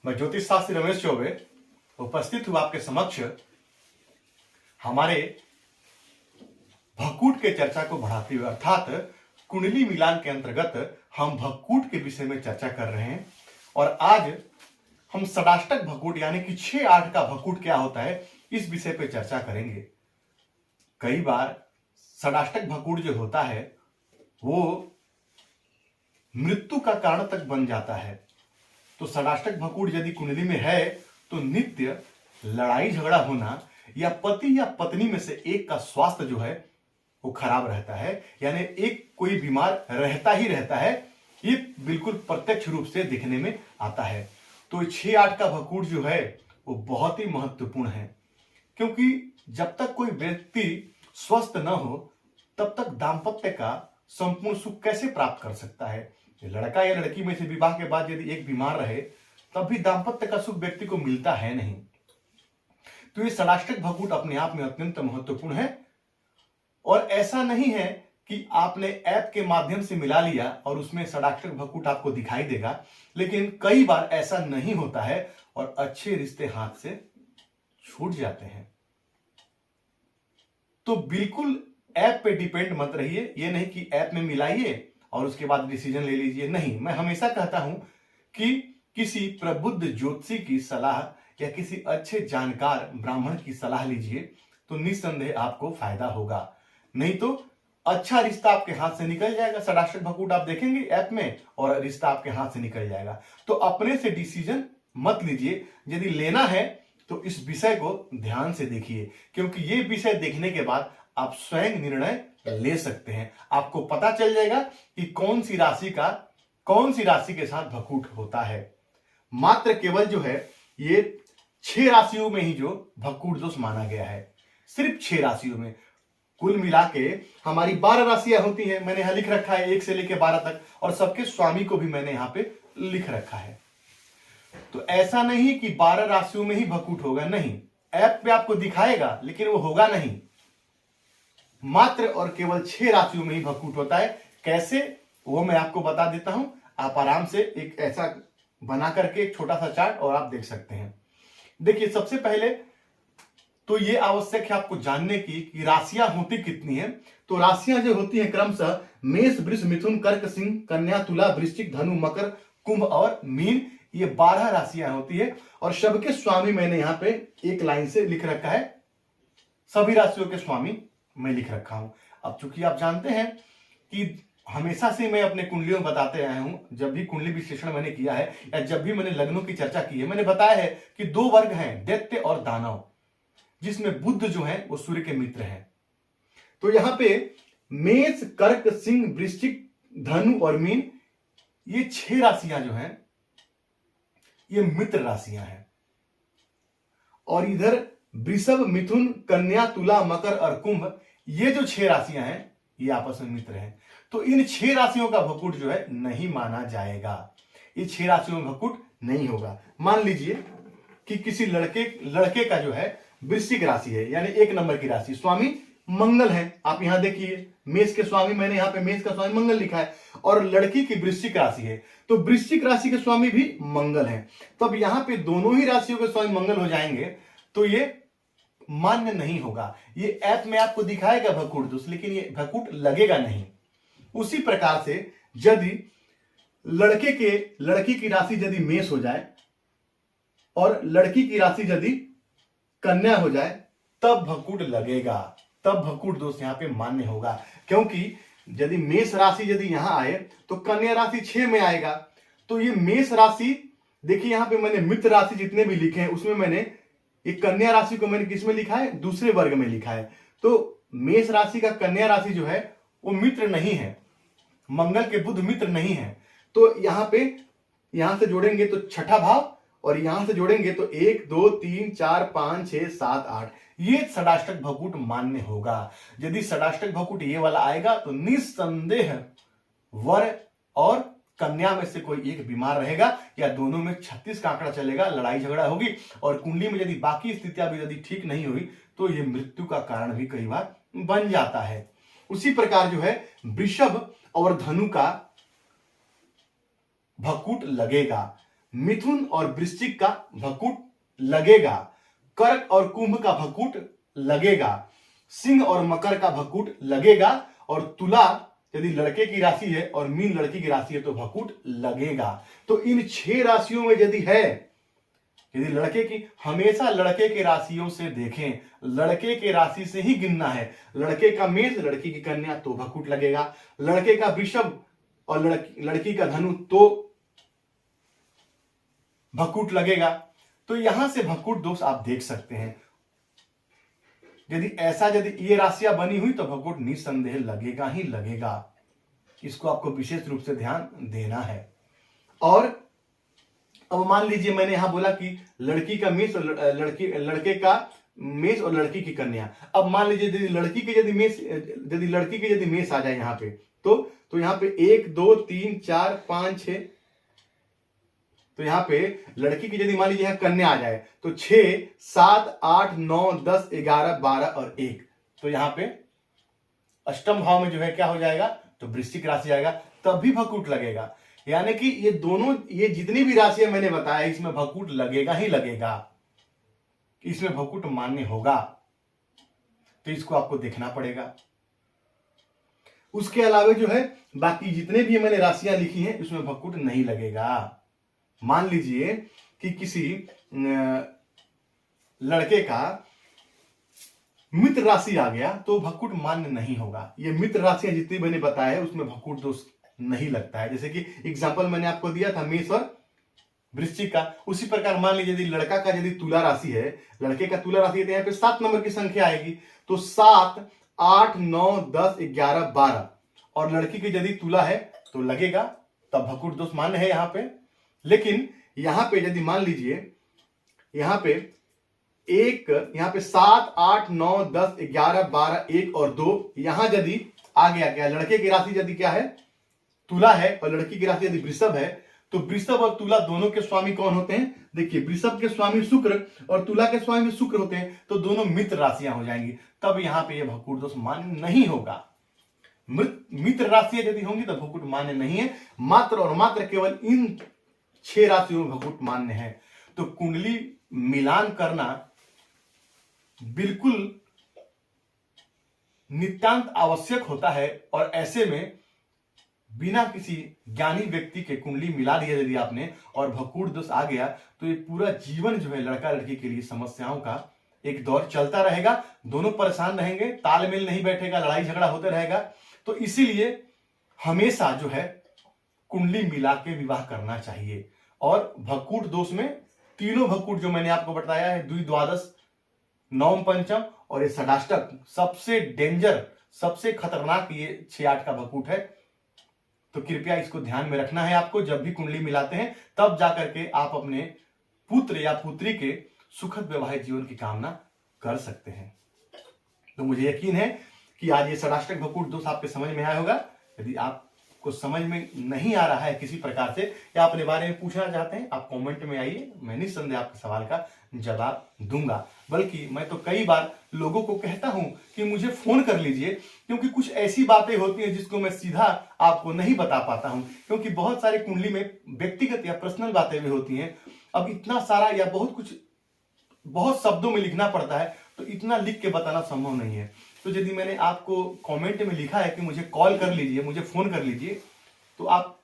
मैं ज्योतिष शास्त्री रमेश चौबे उपस्थित हूं आपके समक्ष हमारे भक्कूट के चर्चा को बढ़ाते हुए, अर्थात कुंडली मिलान के अंतर्गत हम भक्कूट के विषय में चर्चा कर रहे हैं। और आज हम षडाष्टक भक्कूट यानी कि 6-8 का भक्कूट क्या होता है, इस विषय पे चर्चा करेंगे। कई बार षडाष्टक भक्कूट जो होता है वो मृत्यु का कारण तक बन जाता है। तो षडाष्टक भक्कूट यदि कुंडली में है तो नित्य लड़ाई झगड़ा होना या पति या पत्नी में से एक का स्वास्थ्य जो है वो खराब रहता है, यानी एक कोई बीमार रहता ही रहता है, ये बिल्कुल प्रत्यक्ष रूप से दिखने में आता है। तो 6-8 का भक्कूट जो है वो बहुत ही महत्वपूर्ण है, क्योंकि जब तक कोई व्यक्ति स्वस्थ न हो तब तक दाम्पत्य का संपूर्ण सुख कैसे प्राप्त कर सकता है। लड़का या लड़की में से विवाह के बाद यदि एक बीमार रहे तब भी दाम्पत्य का सुख व्यक्ति को मिलता है नहीं। तो ये षडाष्टक भक्कूट अपने आप में अत्यंत महत्वपूर्ण है। और ऐसा नहीं है कि आपने ऐप के माध्यम से मिला लिया और उसमें षडाष्टक भक्कूट आपको दिखाई देगा, लेकिन कई बार ऐसा नहीं होता है और अच्छे रिश्ते हाथ से छूट जाते हैं। तो बिल्कुल ऐप पे डिपेंड मत रहिए। ये नहीं कि ऐप में मिलाइए और उसके बाद डिसीजन ले लीजिए, नहीं। मैं हमेशा कहता हूं कि किसी प्रबुद्ध ज्योतिषी की सलाह या किसी अच्छे जानकार ब्राह्मण की सलाह लीजिए, तो निस्संदेह आपको फायदा होगा। नहीं तो अच्छा रिश्ता आपके हाथ से निकल जाएगा। षडाष्टक भक्कूट आप देखेंगे ऐप में और रिश्ता आपके हाथ से निकल जाएगा। तो अपने से डिसीजन मत लीजिए। यदि लेना है तो इस विषय को ध्यान से देखिए, क्योंकि ये विषय देखने के बाद आप स्वयं निर्णय ले सकते हैं। आपको पता चल जाएगा कि कौन सी राशि के साथ भक्कूट होता है। मात्र केवल जो है ये 6 राशियों में ही जो भक्कूट दोष माना गया है, सिर्फ 6 राशियों में। कुल मिला के हमारी 12 राशियां होती हैं। मैंने यहां लिख रखा है 1 से लेकर 12 तक, और सबके स्वामी को भी मैंने यहां पे लिख रखा है। तो ऐसा नहीं कि 12 राशियों में ही भक्कूट होगा, नहीं। ऐप पे आपको दिखाएगा लेकिन वो होगा नहीं। मात्र और केवल 6 राशियों में ही भक्कूट होता है। कैसे, वो मैं आपको बता देता हूं। आप आराम से एक ऐसा बना करके एक छोटा सा चार्ट और आप देख सकते हैं। देखिए, सबसे पहले तो ये आवश्यक है आपको जानने की कि राशियां होती कितनी हैं। तो राशियां जो होती हैं क्रमशः मेष, वृष, मिथुन, कर्क, सिंह, कन्या, तुला, वृश्चिक, धनु, मकर, कुंभ और मीन, ये 12 राशियां होती है। और सबके स्वामी मैंने यहां पे एक लाइन से लिख रखा है। सभी राशियों के स्वामी मैं लिख रखा हूं। अब चूंकि आप जानते हैं कि हमेशा से मैं अपने कुंडलियों में बताते आया हूं, जब भी कुंडली विश्लेषण मैंने किया है या जब भी मैंने लग्नों की चर्चा की है, मैंने बताया है कि 2 वर्ग हैं, दैत्य और दानव, जिसमें बुध जो है वो सूर्य के मित्र हैं। तो यहां पे मेष, कर्क, सिंह, वृश्चिक, धनु और मीन, ये 6 राशियां जो हैं ये मित्र राशियां हैं। और इधर वृषभ, मिथुन, कन्या, तुला, मकर और कुंभ, ये जो 6 राशियां हैं ये आपस में मित्र हैं। तो इन 6 राशियों का भक्कूट जो है नहीं माना जाएगा। ये 6 राशियों में भक्कूट नहीं होगा। मान लीजिए कि किसी लड़के का जो है वृश्चिक राशि है, यानी 1 नंबर की राशि, स्वामी मंगल है। आप यहां देखिए, मेष के स्वामी मैंने यहां पे मेष का स्वामी मंगल लिखा है, और लड़की की वृश्चिक राशि है, तो वृश्चिक राशि के स्वामी भी मंगल है। तब यहां पे दोनों ही राशियों के स्वामी मंगल हो जाएंगे, तो ये मान्य नहीं होगा। ये ऐप में आपको दिखाएगा भक्कूट दोष, लेकिन ये भक्कूट लगेगा नहीं। उसी प्रकार से यदि लड़की की राशि यदि मेष हो जाए और लड़की की राशि यदि कन्या हो जाए, तब भक्कूट लगेगा, तब भक्कूट दोष यहां पे मान्य होगा। क्योंकि यदि मेष राशि यदि यहां आए तो कन्या राशि 6 में आएगा। तो ये मेष राशि, देखिए यहां पे मैंने मित्र राशि जितने भी लिखे हैं उसमें मैंने ये कन्या राशि को मैंने किस में लिखा है, दूसरे वर्ग में लिखा है। तो मेष राशि का कन्या राशि जो है वो मित्र नहीं है, मंगल के बुध मित्र नहीं है। तो यहां से जोड़ेंगे तो छठा भाव, और यहां से जोड़ेंगे तो 1 2 3 4 5 6 7 8, ये षडाष्टक भक्कूट मान्य होगा। यदि षडाष्टक भक्कूट ये वाला आएगा तो निस्संदेह वर और कन्या में से कोई एक बीमार रहेगा, या दोनों में 36 का आंकड़ा चलेगा, लड़ाई झगड़ा होगी। और कुंडली में यदि बाकी स्थितियां भी यदि ठीक नहीं हुई तो ये मृत्यु का कारण भी कई बार बन जाता है। उसी प्रकार जो है वृषभ और धनु का भक्कूट लगेगा। मिथुन और वृश्चिक का भकुट लगेगा, कर्क और कुंभ का भकुट लगेगा, सिंह और मकर का भकुट लगेगा, और तुला यदि लड़के की राशि है और मीन लड़की की राशि है तो भकुट लगेगा। तो इन 6 राशियों में यदि है, यदि लड़के की, हमेशा लड़के के राशियों से देखें, लड़के के राशि से ही गिनना है। लड़के का मेष, लड़की की कन्या तो भकुट लगेगा, लड़के का वृषभ और लड़की का धनु तो भकुट लगेगा। तो यहां से भकुट दोष आप देख सकते हैं। यदि ये राशियां बनी हुई तो भकुट निसंदेह लगेगा ही लगेगा। इसको आपको विशेष रूप से ध्यान देना है। और अब मान लीजिए मैंने यहां बोला कि लड़की का मेष और लड़के का मेष और लड़की की कन्या। अब मान लीजिए यदि लड़की के यदि मेष आ जाए यहां पे, तो यहां पे 1 2 3 4 5 6, तो यहां पे लड़की की यदि मान लीजिए यहां कन्या आ जाए तो 6 7 8 9 10 11 12 और 1, तो यहां पे अष्टम भाव में जो है क्या हो जाएगा, तो वृश्चिक राशि आएगा, तब भी भकुट लगेगा। यानी कि ये जितनी भी राशियां मैंने बताया इसमें भकुट लगेगा ही लगेगा, इसमें भकुट मान्य होगा। तो इसको आपको देखना पड़ेगा। उसके अलावा जो है बाकी जितने भी मैंने राशियां लिखी हैं इसमें भकुट नहीं लगेगा। मान लीजिए कि किसी लड़के का मित्र राशि आ गया तो भकुट मान्य नहीं होगा। ये मित्र राशियां जितनी मैंने बताया है उसमें भकुट दोष नहीं लगता है। जैसे कि एग्जांपल मैंने आपको दिया था मेष और वृश्चिक का, उसी प्रकार मान लीजिए यदि लड़का का यदि तुला राशि है, लड़के का तुला राशि है तो यहाँ पे 7 नंबर की संख्या आएगी, तो 7 8 9 10 11 12, और लड़की की यदि तुला है तो लगेगा, तब भकुट दोष मान्य है यहाँ पे। लेकिन यहाँ पे यदि मान लीजिए यहाँ पे 7 8 9 10 11 12 1 और 2, यहां यदि आ गया क्या, लड़के की राशि यदि क्या है, तुला है, और लड़की की राशि यदि वृषभ है, तो वृषभ और तुला दोनों के स्वामी कौन होते हैं, देखिए वृषभ के स्वामी शुक्र और तुला के स्वामी शुक्र होते हैं, तो दोनों मित्र राशियां हो जाएंगी, तब यहां पे यह भकुट दोष मान्य नहीं होगा। मित्र राशियां यदि होंगी तो भकुट मान्य नहीं है, मात्र और मात्र केवल इन 6 राशियों में भकुट मान्य है। तो कुंडली मिलान करना बिल्कुल नितांत आवश्यक होता है, और ऐसे में बिना किसी ज्ञानी व्यक्ति के कुंडली मिला लिया यदि आपने और भकुट दोष आ गया तो ये पूरा जीवन जो है लड़का लड़की के लिए समस्याओं का एक दौर चलता रहेगा, दोनों परेशान रहेंगे, तालमेल नहीं बैठेगा, लड़ाई झगड़ा होते रहेगा। तो इसीलिए हमेशा जो है कुंडली मिला के विवाह करना चाहिए। और भकुट दोष में तीनों भकुट जो मैंने आपको बताया है, द्विद्वादश, नवम पंचम और ये षडाष्टक, सबसे डेंजर, सबसे खतरनाक ये 6-8 का भकुट है। तो कृपया इसको ध्यान में रखना है आपको। जब भी कुंडली मिलाते हैं तब जाकर के आप अपने पुत्र या पुत्री के सुखद वैवाहिक जीवन की कामना कर सकते हैं। तो मुझे यकीन है कि आज ये षडाष्टक भकुट दोष आपके समझ में आया होगा। यदि आपको समझ में नहीं आ रहा है किसी प्रकार से या अपने बारे में पूछना चाहते हैं, आप कमेंट में आइए, मैं निस्संदेह आपके सवाल का जवाब दूंगा। बल्कि मैं तो कई बार लोगों को कहता हूं कि मुझे फोन कर लीजिए, क्योंकि कुछ ऐसी बातें होती हैं जिसको मैं सीधा आपको नहीं बता पाता हूं, क्योंकि बहुत सारे कुंडली में व्यक्तिगत या पर्सनल बातें भी होती हैं। अब इतना सारा या बहुत शब्दों में लिखना पड़ता है, तो इतना लिख के बताना संभव नहीं है। तो यदि मैंने आपको कमेंट में लिखा है कि मुझे कॉल कर लीजिए, मुझे फोन कर लीजिए, तो आप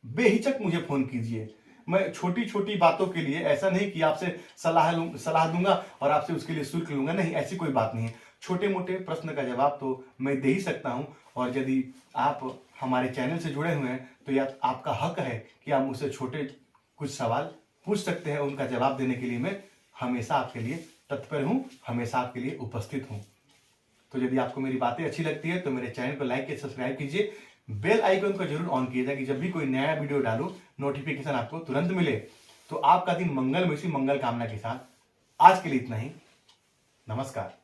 बेहिचक मुझे फोन कीजिए। मैं छोटी छोटी बातों के लिए, ऐसा नहीं कि आपसे सलाह दूंगा और आपसे उसके लिए शुल्क लूंगा, नहीं, ऐसी कोई बात नहीं है। छोटे मोटे प्रश्न का जवाब तो मैं दे ही सकता हूं, और यदि आप हमारे चैनल से जुड़े हुए हैं तो यह आपका हक है कि आप मुझसे छोटे कुछ सवाल पूछ सकते हैं। उनका जवाब देने के लिए मैं हमेशा आपके लिए तत्पर हूं, हमेशा आपके लिए उपस्थित हूं। तो यदि आपको मेरी बातें अच्छी लगती है तो मेरे चैनल को लाइक या सब्सक्राइब कीजिए, बेल आइकन को जरूर ऑन कीजिएगा कि जब भी कोई नया वीडियो डालूं नोटिफिकेशन आपको तुरंत मिले। तो आपका दिन मंगलमय सी मंगल कामना के साथ आज के लिए इतना ही। नमस्कार।